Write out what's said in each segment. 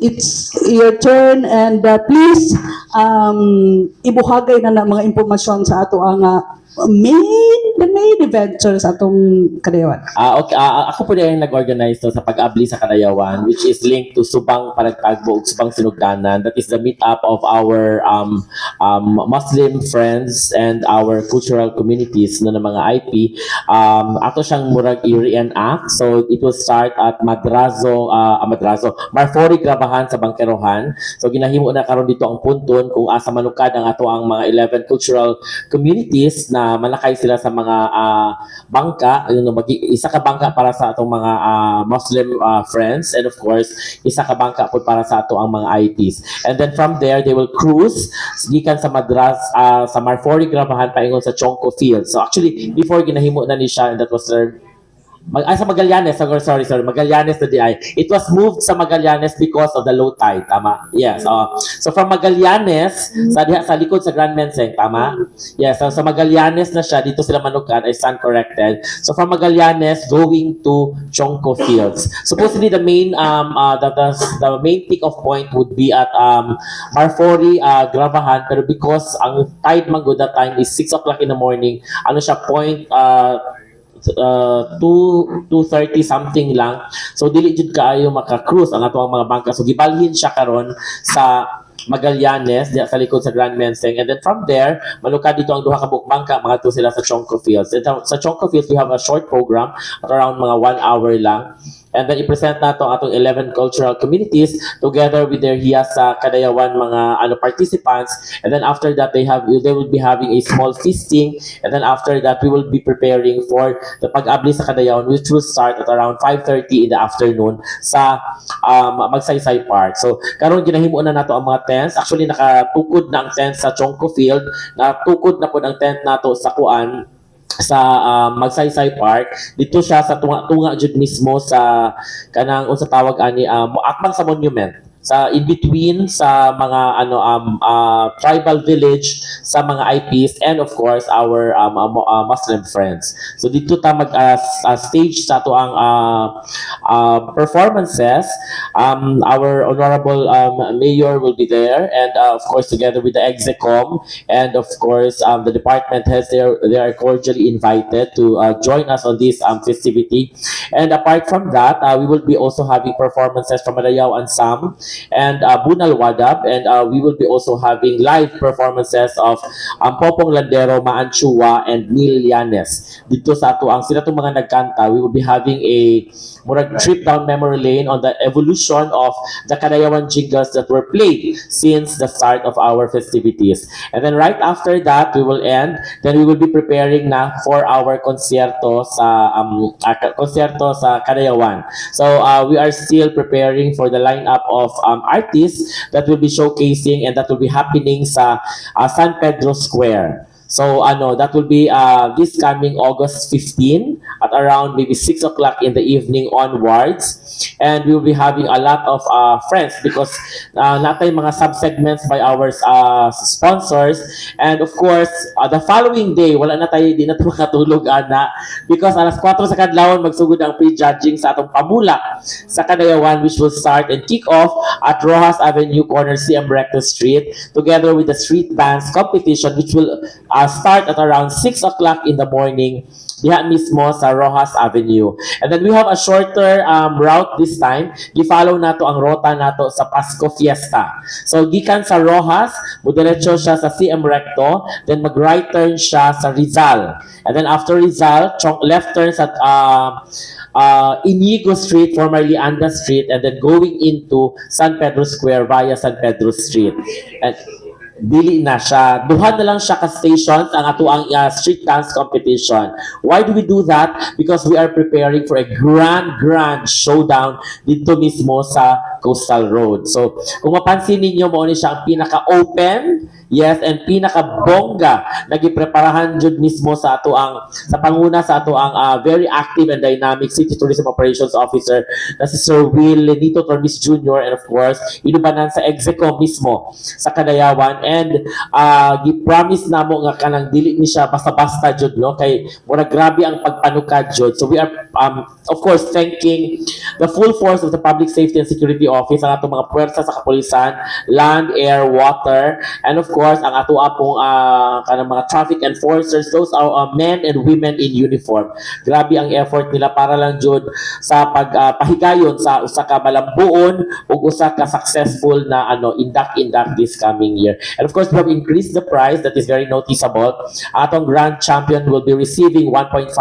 it's your turn and please ibuhagay na mga impormasyon sa ato ang the main adventure sa atong kadayawan. Okay, ako po din nag-organize to sa pag-abli sa Kadayawan, which is linked to Subang Panagtagbo ug Subang Sinugdanan. That is the meet-up of our Muslim friends and our cultural communities no, ng mga IP. Ato siyang murag i-reenact. So it will start at Marfori Grabahan sa Bangkerohan. So ginahimo na karon dito ang punton kung asa manukad ang ato ang mga 11 cultural communities na malakay sila sa mga bangka, isa ka bangka para sa atong mga Muslim friends, and of course isa ka bangka po para sa ato ang mga IPs. And then from there they will cruise gikan sa sa Marfori Grabahan paingon sa Chongco Field. So actually before ginahimo na ni siya, and that was sa Magallanes, sorry, Magallanes na DI. It was moved sa Magallanes because of the low tide, tama? Yes. So from Magallanes, sa likod sa Grand Menseng, tama? Yes, so sa Magallanes na siya, dito sila manukan, I stand corrected. So from Magallanes going to Chongco Fields. Supposedly the main the main pick-off point would be at Marfori Grabahan, pero because ang tide man good that time is 6 o'clock in the morning, ano siya, point 2:30 something lang. So dili jud kaayo maka-cruise ang ato ang mga bangka. So gibalhin siya karon sa Magallanes diya sa likod sa Grand Menseng, and then from there malukad dito ang duha ka bangka mga to sila sa Chongco Fields. And sa Chongco Fields we have a short program at around mga 1 hour lang. And then i-present nato ang atong 11 cultural communities together with their Hiyasa Kadayawan mga participants. And then after that they will be having a small feasting, and then after that we will be preparing for the pag-abli sa Kadayawan, which will start at around 5:30 in the afternoon sa Magsaysay Park. So karon ginahimo na nato ang mga tents. Actually nakatukod na ang tent sa Chongco Field, natukod na po ang tent nato sa sa Magsaysay Park. Dito siya sa tunga jud mismo sa kanang unsa tawag ani akbang sa monument, sa in between sa mga tribal village sa mga IPs, and of course our Muslim friends. So dito ta mag stage sa ato ang performances. Our honorable mayor will be there, and of course together with the Execom, and of course the department heads, they are cordially invited to join us on this festivity. And apart from that, we will be also having performances from Madayaw and Sam and Bunal Wadab, and we will be also having live performances of Popong Landero, Maanchua, and Neil Llanes. Dito sa ato ang sila itong mga nagkanta, we will be having a murag trip down memory lane on the evolution of the Kadayawan jingles that were played since the start of our festivities. And then right after that, we will end. Then we will be preparing na for our konsyerto sa Kadayawan. So we are still preparing for the lineup of artists that will be showcasing, and that will be happening sa San Pedro Square. So that will be this coming August 15 at around maybe 6 o'clock in the evening onwards. And we will be having a lot of friends because natay mga sub-segments by our sponsors. And of course, the following day, wala na tayo, di na ito makatulog ana, because alas 4 sa kadlawon magsugod ang pre-judging sa atong pamula sa Kadayawan, which will start and kick off at Rojas Avenue, corner CM Recto Street, together with the street dance competition, which will start at around 6 o'clock in the morning diha mismo sa Rojas Avenue. And then we have a shorter route this time. Gi-follow nato ang rota nato sa Pasko Fiesta. So gikan sa Rojas, mudiretso siya sa CM Recto, then mag-right turn siya sa Rizal. And then after Rizal, left turn sa Inigo Street, formerly Anda Street, and then going into San Pedro Square via San Pedro Street. And dili na siya. Duha na lang siya ka stations ang ato ang street dance competition. Why do we do that? Because we are preparing for a grand showdown dito mismo sa Coastal Road. So, kung mapansin ninyo, mo ni siya ang pinaka-open, yes, and pinaka-bongga na gipreparahan jud mismo sa ato ang panguna sa ato ang very active and dynamic City Tourism Operations Officer na si Sir Will Lenito Tormis Jr. and of course inubanan sa Execo mismo sa Kadayawan. And gi-promise namo nga kanang dili ni siya basta-basta jud, no, kay mura grabe ang pagpanukad jud. So we are of course, thanking the full force of the Public Safety and Security Office, ang atong mga puwersa sa kapulisan, land, air, water, and of course, ang ato pong kanang mga traffic enforcers, those are men and women in uniform. Grabe ang effort nila para lang jud sa pagpahigayon sa usa ka malambuon ug usa ka successful na indak this coming year. And of course, we have increased the prize. That is very noticeable. Atong grand champion will be receiving 1.5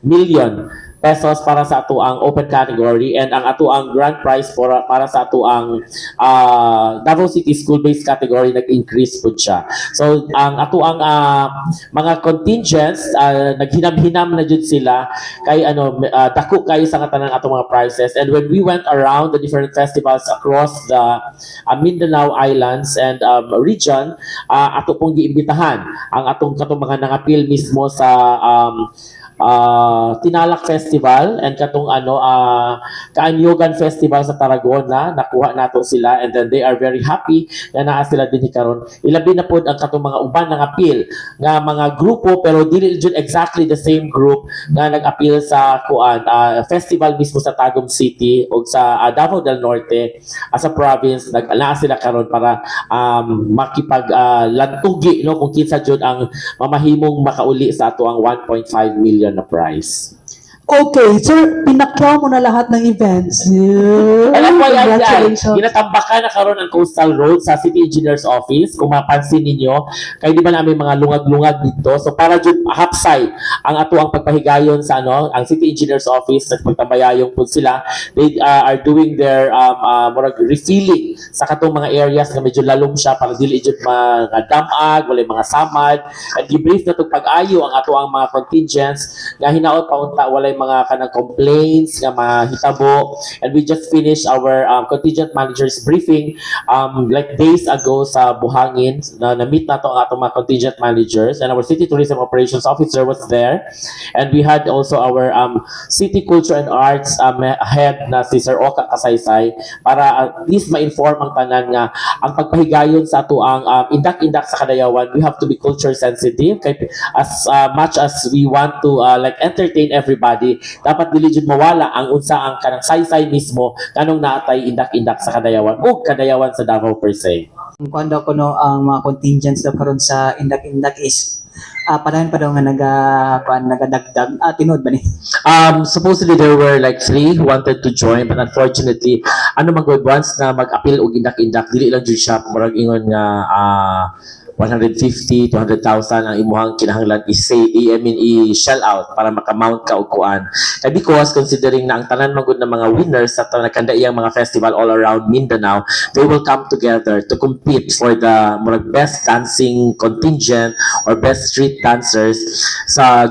million pesos para sa ato ang open category, and ang ato ang grand prize para sa ato ang Davao City school-based category nag-increase po siya. So ang ato ang mga contingents naghinam-hinam na jud sila kay dako kayo sa katanan ato mga prizes. And when we went around the different festivals across the Mindanao Islands and region, ato pong giimbitahan ang atong mga nangapil mismo sa Tinalak Festival and katong Kaanyogan Festival sa Tarragona. Nakuha nato sila, and then they are very happy na naa sila dinhi karon. Ilabi na pod ang katong mga uban ng appeal nga mga grupo, pero dili jud exactly the same group nga nag-appeal sa festival mismo sa Tagum City o sa Davao del Norte as a province. Naa sila karon para makipag lantugi kung kinsa jud ang mamahimong makauli sa ato ang 1.5 million na prize. Okay, sir, pinakyaw mo na lahat ng events. Yeah. Alam mo yan, Congratulations. ginatambakan na karon ang Coastal Road sa City Engineer's Office. Kung mapansin ninyo, kaya di ba namin mga lungag-lungag dito. So para jud hapsay ang ato ang pagpahigayon sa ang City Engineer's Office, at pagtambayayong po sila. They are doing their refilling sa katong mga areas na medyo lalong siya para dili jud mga damag, walay mga samad. At gibrief na itong pag-ayo ang ato ang mga contingents nga hinaot paunta walay mga kanang complaints nga mahitabo. And we just finished our contingent managers briefing like days ago sa Buhangin. Na-meet nato ang atong mga contingent managers, and our City Tourism Operations Officer was there, and we had also our City Culture and Arts head na si Sir Oka Kasaysay para at least ma-inform ang tanan nga ang pagpahigayon sa ato ang indak-indak sa Kadayawan, we have to be culture sensitive as much as we want to like entertain everybody. Dapat dili jud mawala ang unsa ang kanang saysay mismo kanong naatay indak-indak sa Kadayawan o Kadayawan sa Davao per se. Kung daw kuno ang mga contingents daw karon sa indak-indak is padayon pa daw nga nagadagdag tinod ba ni? Supposedly there were like 3 who wanted to join, but unfortunately once na mag-appeal og indak-indak dili lang jud siya murag ingon nga 150 to 100,000 ang imuhang kinahanglan i-shell out para makamount ka og kuan. Because considering na ang tanan magud na mga winners sa nagkandaiyang mga festival all around Mindanao, they will come together to compete for the best dancing contingent or best street dancers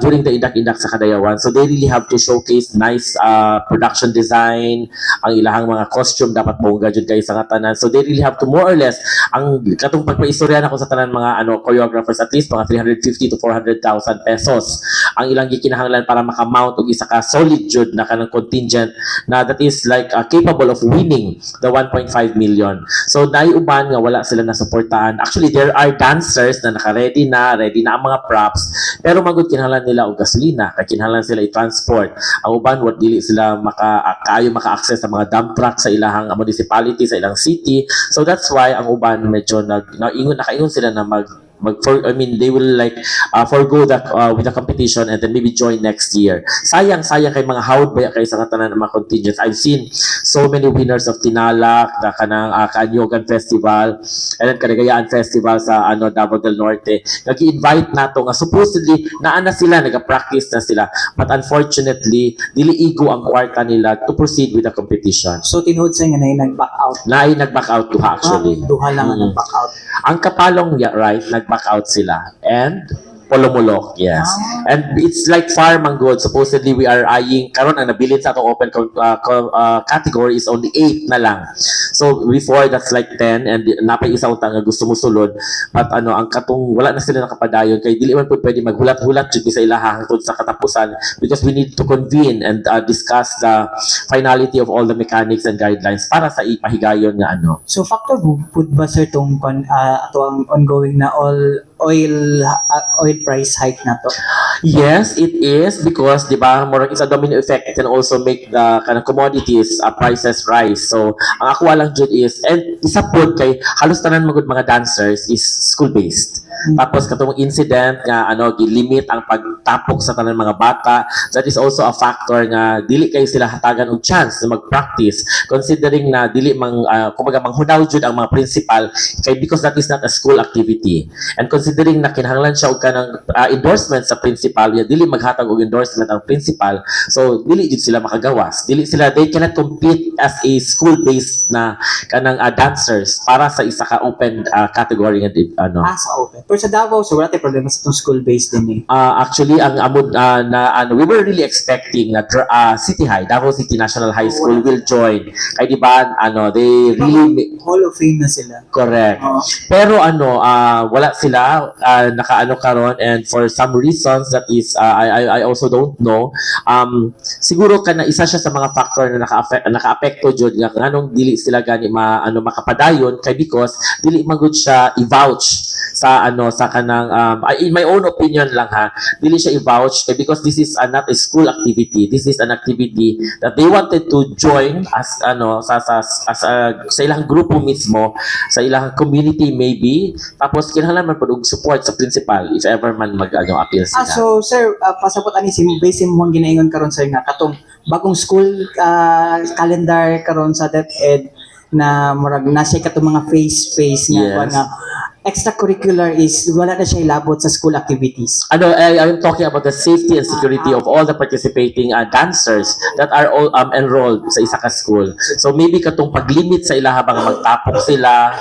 during the indak-indak sa Kadayawan. So they really have to showcase nice production design, ang ilahang mga costume dapat bongga jud kay sa tanan. So they really have to more or less ang katong pagpaistorya nako sa tanan mga choreographers, at least mga 350 to 400,000 pesos ang ilang gikinahanglan para makamount og isa ka solid jud na kanang contingent na that is like capable of winning the 1.5 million. So naiuban nga wala sila na suportahan. Actually there are dancers na ready na ang mga props, pero magud kinahanglan nila og gasolina, kay kinahanglan sila i-transport. Ang uban wat dili sila maka-access sa mga dump truck sa ilang municipality, sa ilang city. So that's why ang uban medyo nakaingon sila na they will like forgo the with the competition and then maybe join next year. Sayang kay mga hawd baya kay sa katanan ng mga contingents. I've seen so many winners of Tinalak, the kanang Kaanyogan Festival, and then Kaligayaan Festival sa Davao del Norte. Nag-invite nato nga supposedly naa na sila, nag-practice na sila, but unfortunately dili igo ang kwarta nila to proceed with the competition. So tinod sa nga nag-back out. Nag-back out duha actually. Duha lang ang nag-back out. Ang Kapalong, right, nag-back out sila. And Polomolok, yes. And it's like far manggod. Supposedly, we are eyeing, karon ang nabilin sa itong open category is only 8 na lang. So, before, that's like 10, and napay isa utang nga gusto mo sulod. But ang katong, wala na sila nakapadayon, kay dili man po pwede maghulat-hulat dito sa ilaha hangtod sa katapusan, because we need to convene and discuss the finality of all the mechanics and guidelines para sa ipahigayon nga So factor food ba sir tong ato ang ongoing na all oil price hike na to. Yes, it is because di ba, more is a domino effect. It can also make the kind of commodities prices rise. So, ang ako lang jud is, and isa po kay halos tanan magud mga dancers is school-based. Tapos katong incident nga gilimit ang pagtapok sa tanan mga bata, that is also a factor nga dili kay sila hatagan og chance na mag-practice considering na dili kumbaga manghunaw jud ang mga principal kay because that is not a school activity. And considering na kinahanglan siya og kanang endorsement sa principal, dili maghatag og endorsement ang principal, so dili jud sila makagawas. They cannot compete as a school-based na kanang dancers para sa isa ka open category nga Sa open. Pero sa Davao, so wala tayong problema sa itong school-based din eh. Actually, ang amod we were really expecting na City High, Davao City National High School will join. Kay di ba, they really Hall of Fame na sila. correct. Pero wala sila karon, and for some reasons that is I also don't know. Siguro kana isa siya sa mga factor na naka-apekto jud nga nganong dili sila gani makapadayon kay because dili magud siya i-vouch sa kanang in my own opinion lang ha, dili siya i-vouch kay because this is not a school activity. This is an activity that they wanted to join as sa ilang grupo mismo, sa ilang community maybe, tapos kinahanglan man pud og support sa principal if ever man appeal sila. So sir, pasabot ani based mo ang ginaingon karon sir nga katong bagong school calendar karon sa DepEd na murag na siya katong mga face nga Yes. nga extracurricular is wala na siya ilabot sa school activities. I'm talking about the safety and security of all the participating dancers that are all enrolled sa isa ka school. So maybe katong paglimit sa ilaha bang magtapok sila,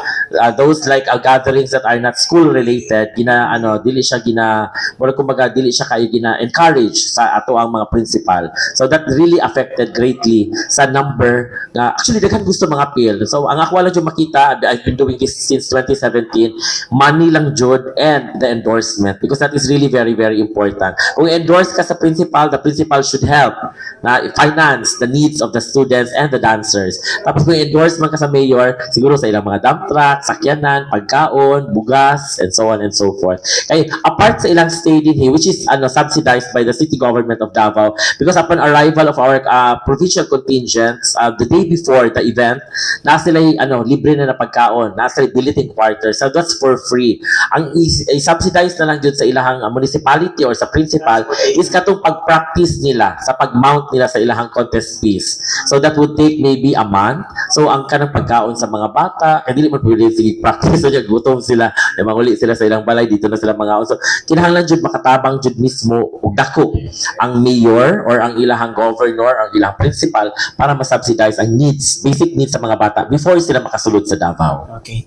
those like gatherings that are not school related, dili siya dili siya kay encourage sa ato ang mga principal. So that really affected greatly sa number nga actually daghan gusto mga appeal. So ang ako lang jud makita, I've been doing this since 2017, money lang jud and the endorsement because that is really very very important. Kung endorse ka sa principal, the principal should help na finance the needs of the students and the dancers. Tapos kung endorse man ka sa mayor, siguro sa ilang mga dump truck, sakyanan, pagkaon, bugas, and so on and so forth. Kaya apart sa ilang stay din here, which is subsidized by the city government of Davao, because upon arrival of our provincial contingents the day before the event, na sila libre na pagkaon, na sila billeting quarters. So that's for free. Ang i-subsidize na lang dun sa ilahang municipality or sa principal is katong pag-practice nila sa pag-mount nila sa ilahang contest fees. So that would take maybe a month. So ang kanang pagkaon sa mga bata, dili mo pwede sige practice so gutom sila, manguli sila sa ilang balay, dito na sila mga so kinahanglan jud makatabang jud mismo og dako ang mayor or ang ilahang governor, ang ilahang principal para ma-subsidize ang basic needs sa mga bata before sila makasulod sa Davao. Okay.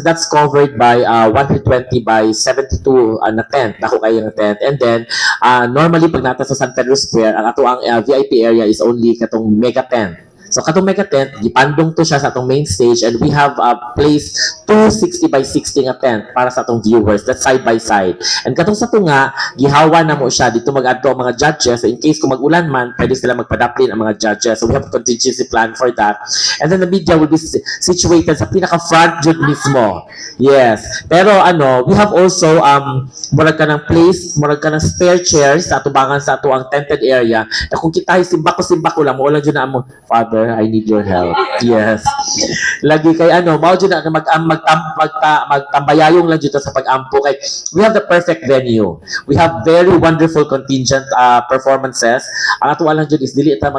That's covered by 120 by 72 na tent. Ako kayo ng tent. And then, normally, pag nata sa San Pedro Square, ang ato ang VIP area is only katong mega tent. So, katong mega tent, gipandong to siya sa atong main stage and we have placed 260 by 60 nga tent para sa atong viewers. That's side by side. And katong sa tunga, gihawa na mo siya. Dito mag-adto ang mga judges. So, in case kung mag-ulan man, pwede sila magpadaplin ang mga judges. So, we have a contingency plan for that. And then the media will be situated sa pinaka-front jud mismo. Yes. Pero we have also murag ka ng place, murag ka ng spare chairs sa atubangan sa ato ang tented area. Na kung kita simba ko lang, mo lang dyan na mo, Father, I need your help. Yes. Lagi kay mao dyan na magtambayayong lang dito sa pag-ampo kay we have the perfect venue. We have very wonderful contingent performances. Ang ato lang dyan is dili ta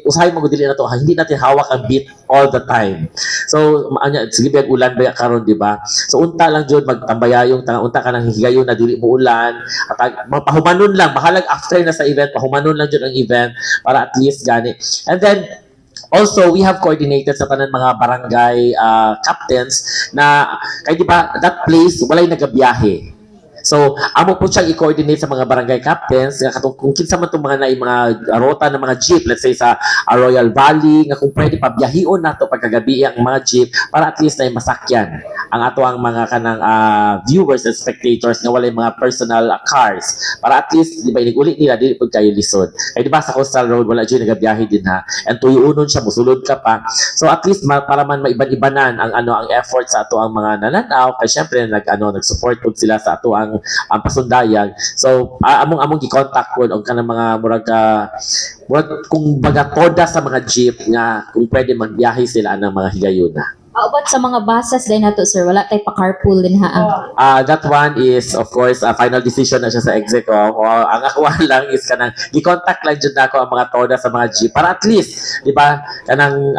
usahay mo dili na to, hindi natin hawak ang beat all the time. So sige biyag ulan baya karon di ba? So unta lang jud magtambayayong unta ka nang higayon na dili mo ulan at pahumanon lang bahalag after na sa event pahumanon lang jud ang event para at least gani. And then also, we have coordinated sa tanan mga barangay captains na kay di ba that place walay nagabiyahe. So, amo po siyang i-coordinate sa mga barangay captains nga katong kung kinsa man tong mga rota ng mga jeep, let's say sa Royal Valley, nga kung pwede pabiyahion nato pagkagabi ang mga jeep para at least na masakyan ang ato ang mga kanang viewers and spectators nga walay mga personal cars para at least di ba inig-uli nila dili pud kayo lisod. Kay di ba sa coastal road wala jud nagabiyahe din ha. And tuyunon siya musulod ka pa. So at least para man maiban-ibanan ang effort sa ato ang mga nananaw kay syempre nag-support pud sila sa ato ang pasundayag. So among gi-contact ko og kanang mga murag kung baga toda sa mga jeep nga kung pwede magbiyahe sila ng mga higayuna. About sa mga buses din nato sir, wala tay pa carpool din ha. That one is of course a final decision na siya sa execo. Ang ako lang is kanang gi-contact lang jud nako ang mga toda sa mga jeep para at least di ba kanang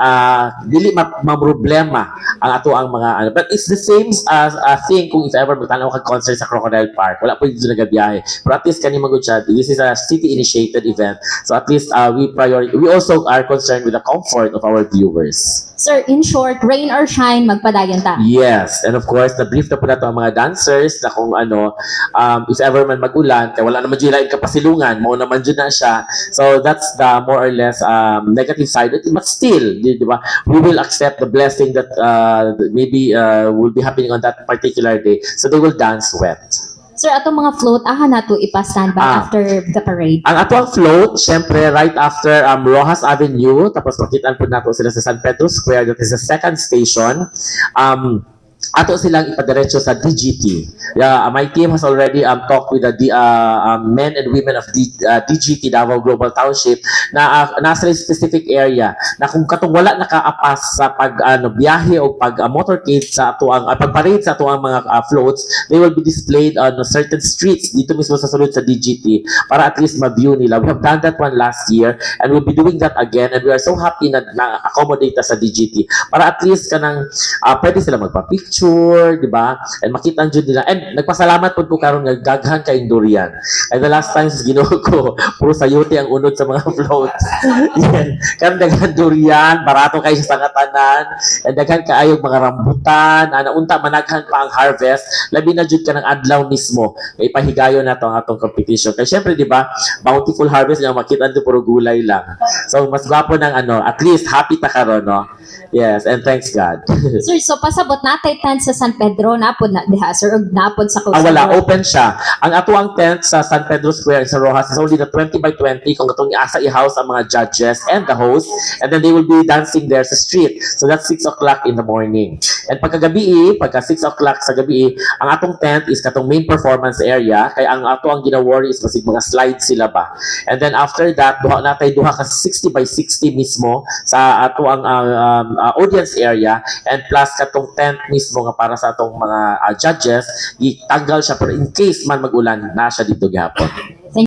dili ma-problema ang ato ang mga but it's the same as thing kung if ever magtanaw ka concert sa Crocodile Park wala po dito nagabiyahe pero at least kani magud siya this is a city initiated event so at least we also are concerned with the comfort of our viewers. Sir, in short, rain or shine, magpadayon ta. Yes, and of course, na-brief na po nato ang mga dancers na kung if ever man mag-ulan, kaya wala naman dyan lain kapasilungan, mo naman dyan na siya. So that's the more or less negative side. But still, di ba, we will accept the blessing that maybe will be happening on that particular day. So they will dance wet. Sir, atong mga float, nato ipa-standby after the parade. Ang ato ang float, syempre, right after Rojas Avenue, tapos makitaan po nato sila sa San Pedro Square, that is the second station. Ato silang ipadiretso sa DGT. My team has already talked with the men and women of DGT, Davao Global Township, na nasa specific area na kung katong wala nakaapas sa biyahe o motorcade sa ato ang pagparade sa ato ang mga floats, they will be displayed on certain streets dito mismo sa sulod sa DGT para at least ma-view nila. We have done that one last year and we'll be doing that again and we are so happy na accommodate sa DGT para at least kanang pwede sila magpa-picture, di ba? And makita jud nila. And nagpasalamat po ko karon nga gaghan kay durian. And the last times Ginoo ko, puro sayote ang unod sa mga floats. Yan. Kan daghan durian, barato kay sa katanan, and daghan kaayog mga rambutan, unta managhan pa ang harvest. Labi na jud kanang adlaw mismo. Kay pahigayon nato ang atong competition. Kay syempre di ba, bountiful harvest nga makita nito puro gulay lang. So mas gwapo ng at least happy ta karon, no? Yes, and thanks God. Sir, so pasabot natay tent sa San Pedro, napod na diha, sir, og napod sa Coastal Wala, Road. open siya. Ang ato ang tent sa San Pedro Square sa Rojas is only the 20 by 20 kung itong iasa i-house ang mga judges and the host, and then they will be dancing there sa street. So that's 6 o'clock in the morning. And pagka 6 o'clock sa gabi, ang atong tent is katong main performance area, kaya ang ato ang gina-worry is masig mga slides sila ba. And then after that, duha ka 60 by 60 mismo sa ato ang audience area, and plus katong tent mismo nga para sa atong mga judges, itanggal siya pero in case man mag-ulan na siya dito gihapon.